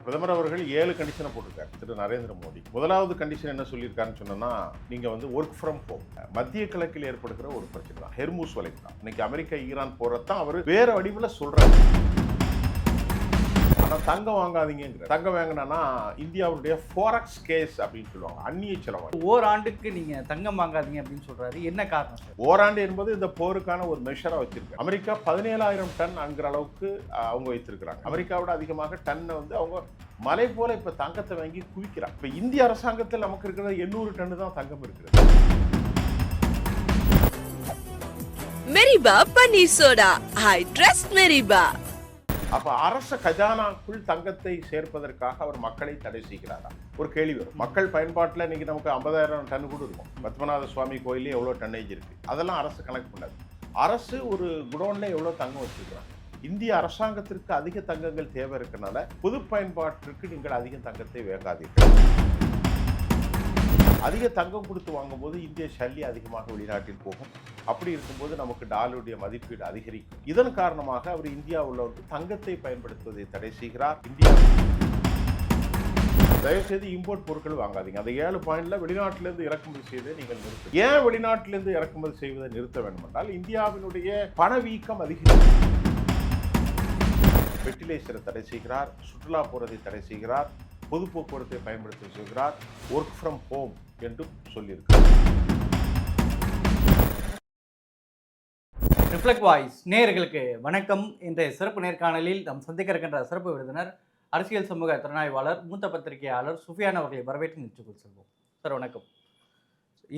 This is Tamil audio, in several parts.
பிரதமர் அவர்கள் 7 கண்டிஷனை போட்டிருக்காரு திரு நரேந்திர மோடி. முதலாவது கண்டிஷன் என்ன சொல்லியிருக்காருன்னு சொன்னா, நீங்க வந்து ஒர்க் ஃப்ரம் ஹோம். மத்திய கிழக்கில் ஏற்படுகிற ஒரு பிரச்சனை தான், ஹெர்மூஸ் வளைகுடா தான். இன்னைக்கு அமெரிக்கா ஈரான் போறதான் அவர் வேற வடிவில் சொல்றாரு. ஆனா தங்கம் வாங்காதீங்க. தங்கம் வாங்கினா இந்தியாவுடைய ஃபாரெக்ஸ் கேஸ் அப்படின்னு சொல்லுவாங்க, அந்நிய செலவாணி. ஓராண்டுக்கு நீங்க தங்கம் வாங்காதீங்க அப்படின்னு சொல்றாரு. என்ன காரணம் சார்? ஓராண்டு என்பது இந்த போருக்கான ஒரு மெஷரா வச்சிருக்கு. அமெரிக்கா 17,000 டன் அங்கிற அளவுக்கு அவங்க வைத்திருக்கிறாங்க. அமெரிக்காவோட அதிகமாக டன்னை வந்து அவங்க மலை போல இப்ப தங்கத்தை வாங்கி குவிக்கிறாங்க. இப்ப இந்திய அரசாங்கத்தில் நமக்கு இருக்கிற 800 டன் தான் தங்கம் இருக்கிறது. மெரிபா பன்னீர் சோடா, ஐ ட்ரஸ்ட் மெரிபா. அப்ப அரச கஜானாக்குள் தங்கத்தை சேர்ப்பதற்காக அவர் மக்களை தடை செய்கிறாரா? ஒரு கேள்வி வரும். மக்கள் பயன்பாட்டில் இன்னைக்கு நமக்கு 50,000 டன் கூட இருக்கும். பத்மநாத சுவாமி கோயிலே எவ்வளவு டன்னேஜ் இருக்கு, அதெல்லாம் அரசு கணக்கு பண்ணாது. அரசு ஒரு குடோன்ல எவ்வளவு தங்கம் வச்சிருக்கிறாங்க. இந்திய அரசாங்கத்திற்கு அதிக தங்கங்கள் தேவை இருக்கனால பொது பயன்பாட்டிற்கு நீங்கள் அதிக தங்கத்தை வேகாதீர்கள். அதிக தங்கம் கொடுத்து வாங்கும் போது இந்திய சல்லி அதிகமாக வெளிநாட்டில் போகும். அப்படி இருக்கும்போது நமக்கு டாலருடைய மதிப்பீடு அதிகரிக்கும். இதன் காரணமாக அவர் இந்தியாவில் வந்து தங்கத்தை பயன்படுத்துவதை தடை செய்கிறார். இந்தியா தயவுசெய்து இம்போர்ட் பொருட்கள் வாங்காதீங்க. அந்த 7 பாயிண்ட்ல வெளிநாட்டிலிருந்து இறக்குமதி செய்வதை நீங்கள் நிறுத்த. ஏன் வெளிநாட்டிலிருந்து இறக்குமதி செய்வதை நிறுத்த வேண்டும் என்றால் இந்தியாவினுடைய பணவீக்கம் அதிகரிக்கும். ஃபெர்டிலைசரை தடை செய்கிறார், சுற்றுலா போறதை தடை செய்கிறார், பொது போக்குவரத்தை பயன்படுத்த செய்கிறார், ஒர்க் ஃப்ரம் ஹோம் என்றும் சொல்லியிருக்கிறார். ரிஃப்ளெக்ட் வாய்ஸ் நேயர்களுக்கு வணக்கம். இன்றைய சிறப்பு நேர்காணலில் நாம் சந்திக்க இருக்கின்ற சிறப்பு விருந்தினர் அரசியல் சமூக திறனாய்வாளர், மூத்த பத்திரிகையாளர் சுஃபியான் அவர்களை வரவேற்று நிகழ்ச்சிக்குள் செல்வோம். சார் வணக்கம்.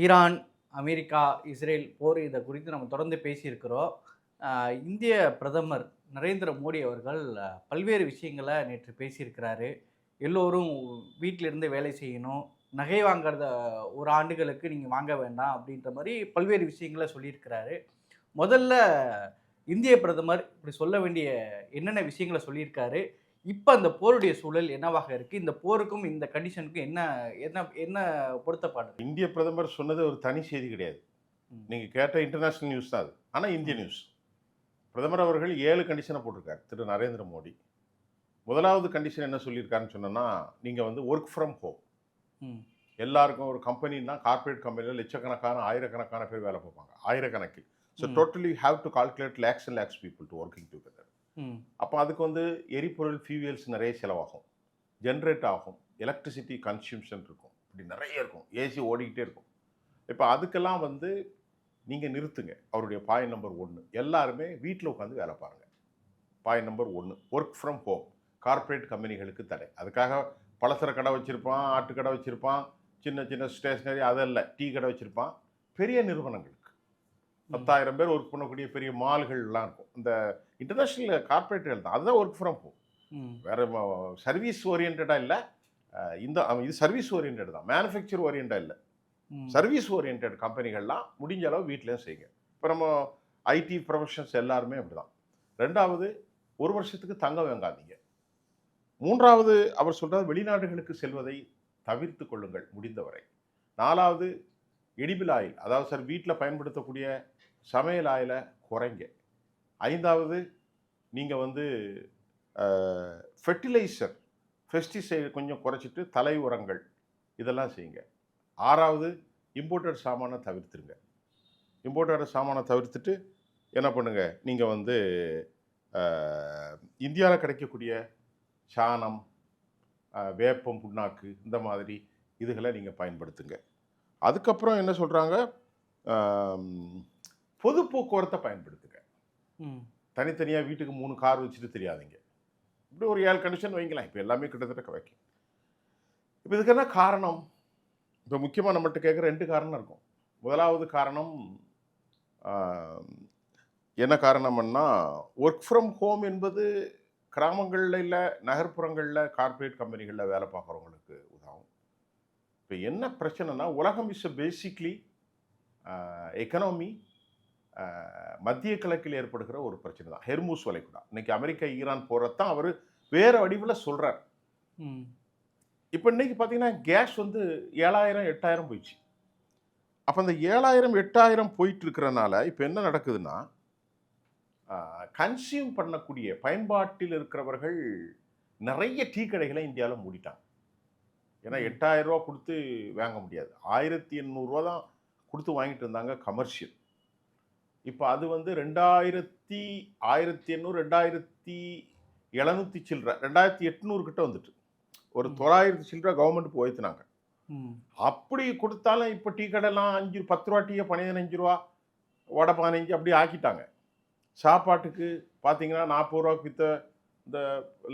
ஈரான், அமெரிக்கா, இஸ்ரேல் போர் இதை குறித்து நம்ம தொடர்ந்து பேசியிருக்கிறோம். இந்திய பிரதமர் நரேந்திர மோடி அவர்கள் பல்வேறு விஷயங்களை நேற்று பேசியிருக்கிறாரு. எல்லோரும் வீட்டிலிருந்து வேலை செய்யணும், நகை வாங்கிறத ஒரு ஆண்டுகளுக்கு நீங்கள் வாங்க வேண்டாம் அப்படின்ற மாதிரி பல்வேறு விஷயங்களை சொல்லியிருக்கிறாரு. முதல்ல இந்திய பிரதமர் இப்படி சொல்ல வேண்டிய என்னென்ன விஷயங்களை சொல்லியிருக்காரு, இப்போ அந்த போருடைய சூழல் என்னவாக இருக்குது, இந்த போருக்கும் இந்த கண்டிஷனுக்கும் என்ன என்ன என்ன பொருத்தப்பாடு? இந்திய பிரதமர் சொன்னது ஒரு தனி செய்தி கிடையாது. நீங்கள் கேட்ட இன்டர்நேஷனல் நியூஸ் தான் அது. ஆனால் இந்திய நியூஸ். பிரதமர் அவர்கள் 7 கண்டிஷனை போட்டிருக்காரு திரு நரேந்திர மோடி. முதலாவது கண்டிஷன் என்ன சொல்லியிருக்காருன்னு சொன்னா, நீங்கள் வந்து ஒர்க் ஃப்ரம் ஹோம். எல்லாருக்கும் ஒரு கம்பெனின்னா கார்பரேட் கம்பெனியில் லட்சக்கணக்கான ஆயிரக்கணக்கான பேர் வேலை பார்ப்பாங்க, ஆயிரக்கணக்கில். So totally have to calculate lakhs and lakhs people to working together. அப்போ அதுக்கு வந்து எரிபொருள் ஃபியூயல்ஸ் நிறைய செலவாகும், ஜென்ரேட் ஆகும், எலக்ட்ரிசிட்டி கன்சியூம்ஷன் இருக்கும், இப்படி நிறைய இருக்கும், ஏசி ஓடிக்கிட்டே இருக்கும். இப்போ அதுக்கெல்லாம் வந்து நீங்கள் நிறுத்துங்க. அவருடைய பாயிண்ட் நம்பர் 1, எல்லாருமே வீட்டில் உட்காந்து வேலை பாருங்கள். Point number 1, work from home. Corporate கம்பெனிகளுக்கு தடை. அதுக்காக பலசர கடை வச்சுருப்பான், ஆட்டு கடை வச்சுருப்பான், சின்ன சின்ன ஸ்டேஷ்னரி அதல்ல, டீ கடை வச்சுருப்பான். பெரிய நிறுவனங்களுக்கு 10,000 பேர் ஒர்க் பண்ணக்கூடிய பெரிய மால்கள்லாம் இருக்கும். இந்த இன்டர்நேஷ்னல் கார்ப்பரேட்டுகள் தான், அதுதான் ஒர்க் ஃப்ரம் ஹோம். வேறு சர்வீஸ் ஓரியன்டாக இல்லை. இது சர்வீஸ் ஓரியன்ட் தான், மேனுஃபேக்சர் ஓரியன்டாக இல்லை. சர்வீஸ் ஓரியன்ட் கம்பெனிகள்லாம் முடிஞ்ச அளவு வீட்டிலையும் செய்யுங்க. இப்போ நம்ம ஐடி ப்ரொஃபஷன்ஸ் எல்லாருமே அப்படி தான். 2வது, 1 வருஷத்துக்கு தங்கம் வாங்காதீங்க. 3வது, அவர் சொல்கிறார் வெளிநாடுகளுக்கு செல்வதை தவிர்த்து கொள்ளுங்கள் முடிந்தவரை. 4வது, எடிபிள் ஆயில், அதாவது சார் வீட்டில் பயன்படுத்தக்கூடிய சமையல் ஆயிலை குறைங்க. 5வது, நீங்கள் வந்து ஃபெர்டிலைசர், பெஸ்டிசைடு கொஞ்சம் குறைச்சிட்டு தலை உரங்கள் இதெல்லாம் செய்யுங்க. 6வது, இம்போர்ட்டட் சாமானை தவிர்த்துருங்க. இம்போர்ட்டட் சாமானை தவிர்த்துட்டு என்ன பண்ணுங்க, நீங்கள் வந்து இந்தியாவில் கிடைக்கக்கூடிய சாணம், வேப்பம் புண்ணாக்கு, இந்த மாதிரி இதுகளை நீங்கள் பயன்படுத்துங்க. அதுக்கப்புறம் என்ன சொல்கிறாங்க, பொது போக்குவரத்தை பயன்படுத்துங்க. தனித்தனியாக வீட்டுக்கு 3 கார் வச்சுட்டு தெரியாதீங்க. இப்படி ஒரு 7 கண்டிஷன் வைங்களேன். இப்போ எல்லாமே கிட்டத்தட்ட வைக்கும். இப்போ இதுக்கு என்ன காரணம்? இப்போ முக்கியமாக நம்மள்கிட்ட கேட்குற 2 காரணம் இருக்கும். முதலாவது காரணம் என்ன காரணம்னா, ஒர்க் ஃப்ரம் ஹோம் என்பது கிராமங்களில் இல்லை, நகர்ப்புறங்களில் கார்ப்பரேட் கம்பெனிகளில் வேலை பார்க்குறவங்களுக்கு உதவும். இப்போ என்ன பிரச்சனைனா, உலகம் இஸ் பேசிக்லி எக்கனாமி மத்திய கிழக்கில் ஏற்படுகிற ஒரு பிரச்சனை தான், ஹெர்மூஸ் வளைகுடா. இன்னைக்கு அமெரிக்கா ஈரான் போகிறதான் அவர் வேறு வடிவில் சொல்கிறார். இப்போ இன்னைக்கு பார்த்தீங்கன்னா கேஸ் வந்து 7,000 8,000 போயிடுச்சு. அப்போ அந்த 7,000 8,000 போயிட்டு இருக்கிறனால இப்போ என்ன நடக்குதுன்னா, கன்சியூம் பண்ணக்கூடிய பயன்பாட்டில் இருக்கிறவர்கள் நிறைய டீ கடைகளை இந்தியாவில் மூடிட்டாங்க. ஏன்னா 8,000 ரூபா கொடுத்து வாங்க முடியாது. 1,800 ரூபா தான் கொடுத்து வாங்கிட்டு இருந்தாங்க கமர்ஷியல். இப்போ அது வந்து 1,800 2,700 சில்லற 2,800 கிட்ட வந்துட்டு ஒரு 900 சில்லற கவர்மெண்ட் உயர்த்தினாங்க. அப்படி கொடுத்தாலும் இப்போ டீ கடைலாம் 10 ரூபா டீயை 15 ரூபா, வடை 15 அப்படி ஆக்கிட்டாங்க. சாப்பாட்டுக்கு பார்த்தீங்கன்னா 40 ரூபாய்க்கு விற்ற இந்த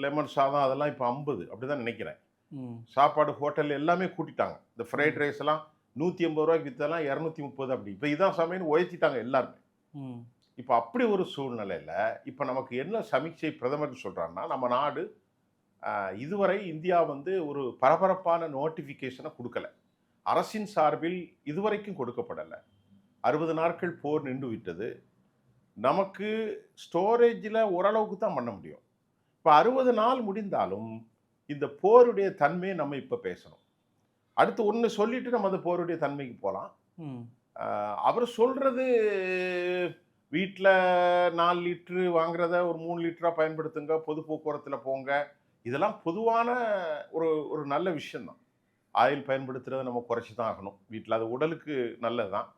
லெமன் சாதம் அதெல்லாம் இப்போ 50 அப்படி தான் நினைக்கிறேன். சாப்பாடு ஹோட்டல் எல்லாமே கூட்டிட்டாங்க. இந்த ஃப்ரைட் ரைஸ் எல்லாம் 180 ரூபாய்க்கு விற்றெல்லாம் 230 அப்படி. இப்போ இதான் சமையல் உயர்த்திட்டாங்க எல்லாருமே. இப்போ அப்படி ஒரு சூழ்நிலையில் இப்போ நமக்கு என்ன சமீட்சை பிரதமர் சொல்கிறாருன்னா, நம்ம நாடு இதுவரை இந்தியா வந்து ஒரு பரபரப்பான நோட்டிஃபிகேஷனை கொடுக்கல. அரசின் சார்பில் இதுவரைக்கும் கொடுக்கப்படலை. 60 நாட்கள் போர் நின்று விட்டது. நமக்கு ஸ்டோரேஜில் ஓரளவுக்கு தான் பண்ண முடியும். இப்போ 60 நாள் முடிந்தாலும் இந்த போருடைய தன்மையை நம்ம இப்போ பேசணும். அடுத்து ஒன்று சொல்லிட்டு நம்ம அந்த போருடைய தன்மைக்கு போகலாம். அவர் சொல்கிறது வீட்டில் 4 லிட்டரு வாங்குறத ஒரு 3 லிட்டராக பயன்படுத்துங்க, பொது போக்குவரத்தில் போங்க, இதெல்லாம் பொதுவான ஒரு நல்ல விஷயந்தான். ஆயில் பயன்படுத்துகிறத நம்ம குறைச்சி தான் ஆகணும் வீட்டில். அது உடலுக்கு நல்லது தான்.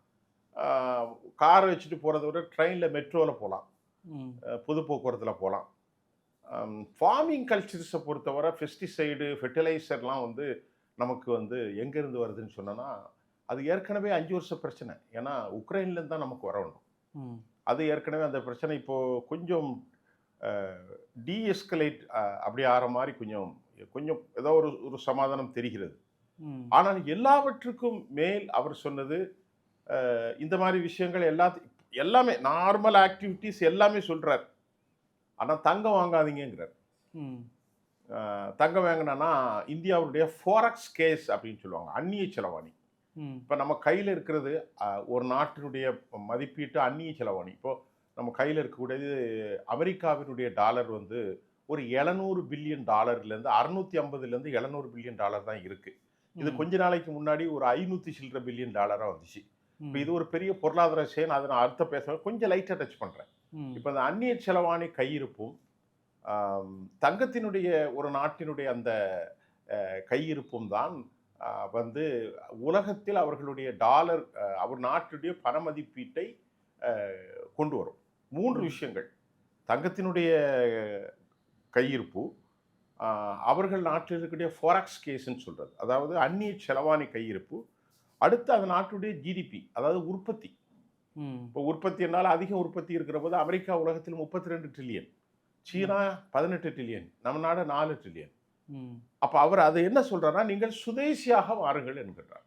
காரை வச்சுட்டு போகிறத விட ட்ரெயினில் மெட்ரோவில் போகலாம், பொது போக்குவரத்தில் போகலாம். ஃபார்மிங் கல்ச்சர்ஸை பொறுத்தவரை பெஸ்டிசைடு ஃபெர்டிலைசர்லாம் வந்து நமக்கு வந்து எங்கேருந்து வருதுன்னு சொன்னோன்னா, அது ஏற்கனவே 5 வருஷ பிரச்சனை. ஏன்னா உக்ரைன்லேருந்து தான் நமக்கு வரணும். அது ஏற்கனவே அந்த பிரச்சனை இப்போது கொஞ்சம் டீஎஸ்கலேட் அப்படி ஆகிற மாதிரி கொஞ்சம் ஏதோ ஒரு சமாதானம் தெரிகிறது. ஆனால் எல்லாவற்றுக்கும் மேல் அவர் சொன்னது இந்த மாதிரி விஷயங்கள் எல்லாமே நார்மல் ஆக்டிவிட்டீஸ் எல்லாமே சொல்கிறார். ஆனால் தங்கம் வாங்காதீங்கிறார். தங்கம் வாங்கினா இந்தியாவுடைய ஃபாரெக்ஸ் கேஸ் அப்படின்னு சொல்லுவாங்க, அந்நிய செலவாணி. இப்போ நம்ம கையில் இருக்கிறது ஒரு நாட்டினுடைய மதிப்பீட்டு அந்நிய செலவாணி. இப்போது நம்ம கையில் இருக்கக்கூடியது அமெரிக்காவினுடைய டாலர் வந்து ஒரு $700 பில்லியன் 650 $700 பில்லியன் தான் இருக்குது. இது கொஞ்ச நாளைக்கு முன்னாடி ஒரு 500 சில்லற பில்லியன் டாலராக வந்துச்சு. இப்போ இது ஒரு பெரிய பொருளாதார செயல். அதை நான் அர்த்தம் பேச கொஞ்சம் லைட்டாக டச் பண்ணுறேன். இப்போ அந்த அந்நிய செலவாணி கையிருப்பும் தங்கத்தினுடைய ஒரு நாட்டினுடைய அந்த கையிருப்பும் தான் வந்து உலகத்தில் அவர்களுடைய டாலர் அவர் நாட்டுடைய பண மதிப்பீட்டை கொண்டு வரும். 3 விஷயங்கள்: தங்கத்தினுடைய கையிருப்பு, அவர்கள் நாட்டில் இருக்கக்கூடிய ஃபாரெக்ஸ் கேஸ்ன்னு சொல்கிறது, அதாவது அந்நிய செலவாணி கையிருப்பு, அடுத்து அந்த நாட்டுடைய ஜிடிபி, அதாவது உற்பத்தி. இப்போ உற்பத்தி என்னால் அதிக உற்பத்தி இருக்கிற போது அமெரிக்கா உலகத்தில் 32 ட்ரில்லியன், சீனா 18 ட்ரில்லியன், நம்ம நாடு 4 ட்ரில்லியன். அப்போ அவர் அதை என்ன சொல்கிறாருன்னா, நீங்கள் சுதேசியாக வாருங்கள் என்கிறார்.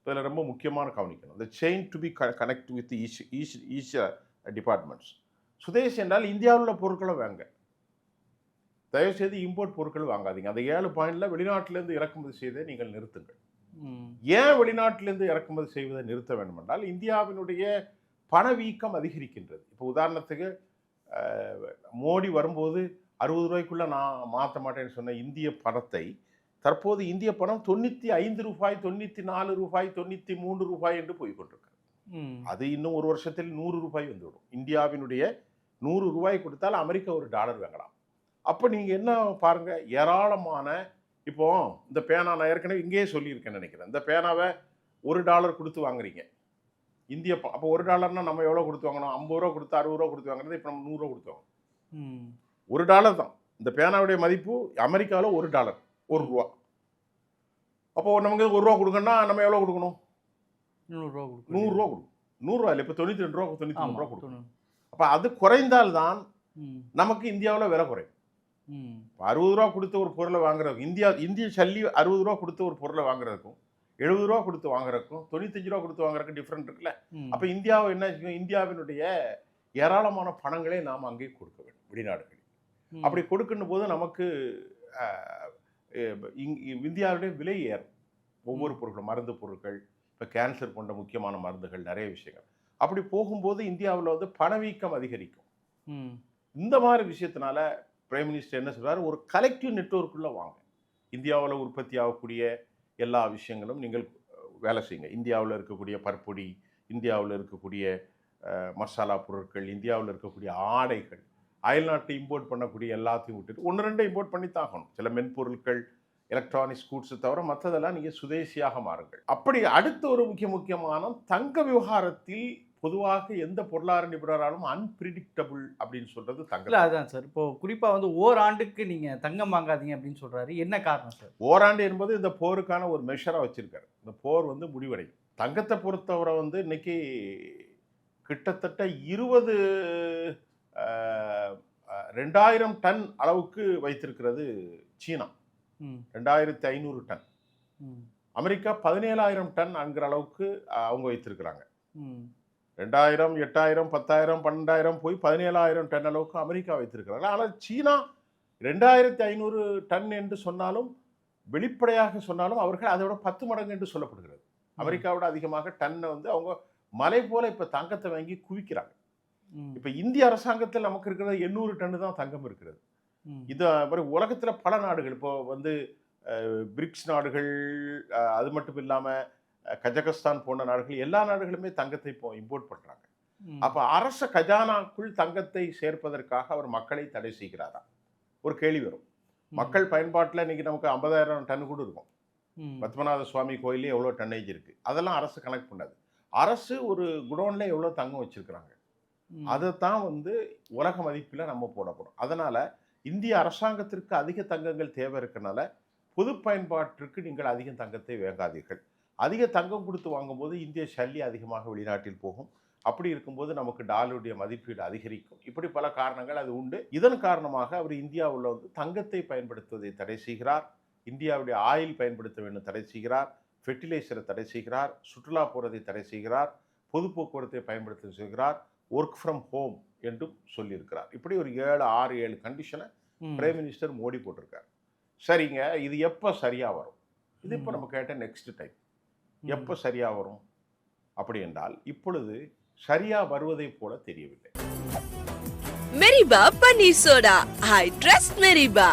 இதில் ரொம்ப முக்கியமான கவனிக்கணும், the chain to be connect with each departments. சுதேசி என்றால் இந்தியாவில் உள்ள பொருட்களை வாங்க, தயவுசெய்து இம்போர்ட் பொருட்கள் வாங்காதீங்க. அந்த 7 பாயிண்டில் வெளிநாட்டிலேருந்து இறக்குமதி செய்வதை நீங்கள் நிறுத்துங்கள். ஏன் வெளிநாட்டிலேருந்து இறக்குமதி செய்வதை நிறுத்த வேண்டும் என்றால், இந்தியாவினுடைய பணவீக்கம் அதிகரிக்கின்றது. இப்போ உதாரணத்துக்கு மோடி வரும்போது 60 ரூபாய்க்குள்ளே நான் மாற்ற மாட்டேன்னு சொன்ன இந்திய பணத்தை தற்போது இந்திய பணம் 95 ரூபாய், 94 ரூபாய், 93 ரூபாய் என்று போய்கொண்டிருக்கு. அது இன்னும் ஒரு வருஷத்தில் 100 ரூபாய் வந்துவிடும். இந்தியாவினுடைய 100 ரூபாய் கொடுத்தால் அமெரிக்கா ஒரு டாலர் வாங்கலாம். அப்போ நீங்கள் என்ன பாருங்கள், ஏராளமான இப்போ இந்த பேனா நான் ஏற்கனவே இங்கேயே சொல்லியிருக்கேன்னு நினைக்கிறேன். இந்த பேனாவை $1 கொடுத்து வாங்குறீங்க இந்திய. அப்போ $1 நம்ம எவ்வளோ கொடுத்து வாங்கணும்? 50 ரூபா கொடுத்து 60 ரூபா கொடுத்து வாங்குறது. இப்போ நம்ம 100 ரூபா கொடுத்து வாங்கணும். $1 தான் இந்த பேனாவுடைய மதிப்பு. அமெரிக்காவில் $1 1 ரூபா. அப்போ நமக்கு 1 ரூபா கொடுக்கணும்னா நம்ம எவ்வளோ கொடுக்கணும்? 100 ரூபா கொடுக்கணும். 100 ரூபா இல்லை, இப்போ 92 ரூபா 93 ரூபா கொடுக்கணும். அப்போ அது குறைந்தால்தான் நமக்கு இந்தியாவில் விலை குறையும். 60 ரூபா கொடுத்து ஒரு பொருளை வாங்குறதுக்கும், இந்திய சல்லி 60 ரூபா கொடுத்து ஒரு பொருளை வாங்குறதுக்கும் 70 ரூபா கொடுத்து வாங்குறதுக்கும் 95 ரூபா கொடுத்து வாங்குறதுக்கும் டிஃப்ரெண்ட் இருக்குல்ல. அப்போ இந்தியாவை என்ன செய்யும்? இந்தியாவினுடைய ஏராளமான பணங்களை நாம் அங்கே கொடுக்க வேண்டும் வெளிநாடுகளில். அப்படி கொடுக்கணும் போது நமக்கு இந்தியாவுடைய விலை ஏறும். ஒவ்வொரு பொருட்களும், மருந்து பொருட்கள், இப்போ கேன்சர் போன்ற முக்கியமான மருந்துகள், நிறைய விஷயங்கள். அப்படி போகும்போது இந்தியாவில் வந்து பணவீக்கம் அதிகரிக்கும். இந்த மாதிரி விஷயத்தினால பிரைம் மினிஸ்டர் என்ன சொல்றாரு, ஒரு கலெக்டிவ் நெட்வொர்க்குள்ளே வாங்க. இந்தியாவில் உற்பத்தி ஆகக்கூடிய எல்லா விஷயங்களும் நீங்கள் வேலை செய்யுங்க. இந்தியாவில் இருக்கக்கூடிய பற்பொடி, இந்தியாவில் இருக்கக்கூடிய மசாலா பொருட்கள், இந்தியாவில் இருக்கக்கூடிய ஆடைகள், அயல்நாட்டு இம்போர்ட் பண்ணக்கூடிய எல்லாத்தையும் விட்டுட்டு ஒன்று ரெண்டு இம்போர்ட் பண்ணி தாகணும். சில மென்பொருட்கள், எலக்ட்ரானிக்ஸ் கூட்ஸை தவிர மற்றதெல்லாம் நீங்கள் சுதேசியாக மாறுங்கள். அப்படி அடுத்த ஒரு முக்கியமான தங்க விவகாரத்தில் பொதுவாக எந்த பொருளாதார நிபுணராலும் அன்பிரிடிக்டபிள் அப்படின்னு சொல்றது இல்லை தங்க. அதுதான் சார். இப்போ குறிப்பாக வந்து ஓராண்டுக்கு நீங்கள் தங்கம் வாங்காதீங்க அப்படின்னு சொல்கிறாரு. என்ன காரணம் சார்? ஓராண்டு என்பது இந்த போருக்கான ஒரு மெஷராக வச்சிருக்காரு. இந்த போர் வந்து முடிவடையும். தங்கத்தை பொறுத்தவரை வந்து இன்னைக்கு கிட்டத்தட்ட 2000 டன் அளவுக்கு வைத்திருக்கிறது சீனா. 2500 டன். அமெரிக்கா 17,000 டன் என்கிற அளவுக்கு அவங்க வைத்திருக்கிறாங்க. 2000, 8000, 10,000, 12,000 போய் 17,000 டன் அளவுக்கு அமெரிக்கா வைத்திருக்கிறாங்க. ஆனால் சீனா 2500 டன் என்று சொன்னாலும், வெளிப்படையாக சொன்னாலும் அவர்கள் அதை விட 10 மடங்கு என்று சொல்லப்படுகிறது. அமெரிக்காவோட அதிகமாக டன்னை வந்து அவங்க மலை போல இப்போ தங்கத்தை வாங்கி குவிக்கிறாங்க. இப்போ இந்திய அரசாங்கத்தில் நமக்கு இருக்கிறது 800 டன்னு தான் தங்கம் இருக்கிறது. இது உலகத்தில் பல நாடுகள் இப்போ வந்து பிரிக்ஸ் நாடுகள், அது மட்டும் இல்லாமல் கஜகஸ்தான் போன்ற நாடுகள், எல்லா நாடுகளுமே தங்கத்தை இப்போ இம்போர்ட் பண்ணுறாங்க. அப்போ அரச கஜானாக்குள் தங்கத்தை சேர்ப்பதற்காக அவர் மக்களை தடை செய்கிறாரா? ஒரு கேள்வி வரும். மக்கள் பயன்பாட்டில் இன்னைக்கு நமக்கு 50,000 டன் கூட இருக்கும். பத்மநாத சுவாமி கோயிலே எவ்வளோ டன்னேஜ் இருக்குது, அதெல்லாம் அரசு கணக்கு பண்ணாது. அரசு ஒரு குடோனில் எவ்வளோ தங்கம் வச்சுருக்கிறாங்க, அதை தான் வந்து உலக மதிப்பில் நம்ம போடப்படும். அதனால் இந்திய அரசாங்கத்திற்கு அதிக தங்கங்கள் தேவை இருக்கனால பொது பயன்பாட்டிற்கு நீங்கள் அதிக தங்கத்தை வாங்காதீர்கள். அதிக தங்கம் கொடுத்து வாங்கும்போது இந்திய சல்லி அதிகமாக வெளிநாட்டில் போகும். அப்படி இருக்கும்போது நமக்கு டாலருடைய மதிப்பீடு அதிகரிக்கும். இப்படி பல காரணங்கள் அது உண்டு. இதன் காரணமாக அவர் இந்தியாவில் வந்து தங்கத்தை பயன்படுத்துவதை தடை செய்கிறார். இந்தியாவுடைய ஆயில் பயன்படுத்த வேண்டும் தடை செய்கிறார். ஃபெர்டிலைசரை தடை செய்கிறார். சுற்றுலா போகிறதை தடை செய்கிறார். பொது போக்குவரத்தை பயன்படுத்த செய்கிறார். ஒர்க் ஃப்ரம் ஹோம் என்றும் சொல்லியிருக்கிறார். இப்படி ஒரு 6-7 கண்டிஷனை பிரைம் மினிஸ்டர் மோடி போட்டிருக்கார். சரிங்க, இது எப்போ சரியாக வரும்? இது இப்போ நம்ம கேட்ட நெக்ஸ்ட் டைம் எப்போ சரியாக வரும் அப்படி என்றால் இப்பொழுது சரியாக வருவதை போல தெரியவில்லை. மெரிபா பன்னீர் சோடா. I trust மெரிபா.